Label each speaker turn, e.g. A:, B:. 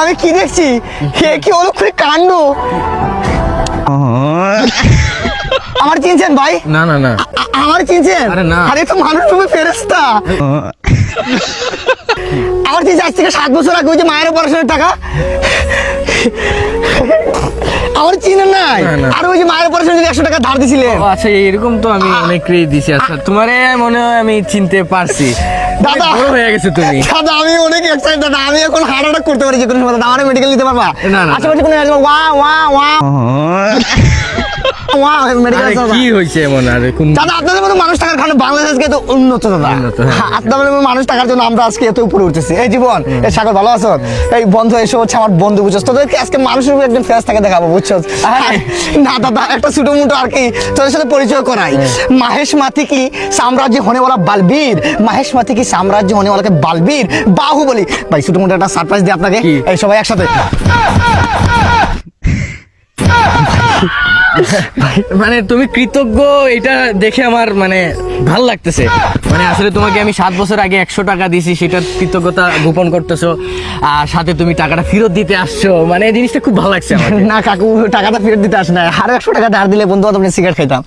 A: আমি কি দেখছি? কি অলক্ষণে কাণ্ড! আমার চিনছেন ভাই?
B: না না না,
A: আমার চিনছেন?
B: আরে না।
A: আরে তো মানুষ রূপে ফেরেশতা। আমার চিনছে আজ থেকে 7 বছর আগে ওই যে মায়ের অপারেশনের টাকা। আমার চিনেন নাই?
B: না, না।
A: আর ওই যে মায়ের অপারেশনের 100 টাকা ধার দিছিলেন।
B: ও আচ্ছা, এরকম তো আমি অনেককেই দিছি। আচ্ছা, তোমারে মনে হয় আমি চিনতে পারছি।
A: দাদা
B: বড় হয়ে গেছে তুমি।
A: দাদা আমি অনেক এক্সাইটেড দাদা, আমি এখন হার্ট অ্যাটাক করতে পারি যে কোনো সময়। দাদা আমার মেডিকেল নিতে পারবা?
B: না, না,
A: আশেপাশে কোনো ওয়া ওয়া ওয়া ওয়া মেডিকেল
B: আরে কি হইছে এমন? আরে কোন
A: দাদা আপনাদের মতো মানুষ টাকার কারণে বাংলাদেশ আজকে এত উন্নত দাদা।
B: উন্নত, হ্যাঁ।
A: আপনাদের মতো মানুষ টাকার জন্য আমরা আজকে এত উপরে উঠতেছি। এই জীবন, এই সাগর ভালো আছো? এই বন্ধু এসে হচ্ছে আমার বন্ধু, বুঝছো? তোদেরকে আজকে মানুষের উপর একজন ফেস থাকে দেখাবো, বুঝছো? না দাদা, একটা ছোট মোটো আর কি তোদের সাথে পরিচয় করাই। মাহেশ মাথি কি সাম্রাজ্য होने वाला বালবীর, মাহেশ মাথি কি সাম্রাজ্য होने वाला বালবীর বাহুবলী। ভাই ছোট মোটো একটা সারপ্রাইজ দিই আপনাকে। এই সবাই একসাথে।
B: মানে তুমি কৃতজ্ঞ, এটা দেখে আমার মানে ভাল লাগতেছে। মানে আসলে তোমাকে আমি 7 বছর আগে 100 টাকা দিছি, সেটার কৃতজ্ঞতা গোপন করতেছো, আর সাথে তুমি টাকাটা ফেরত দিতে আসছো। মানে এই জিনিসটা খুব ভালো লাগছে আমার।
A: না কাকু, টাকাটা ফেরত দিতে আসে না, আরো 100 টাকা ধার দিলে বন্ধু বান্ধব সিগারেট খাইতাম।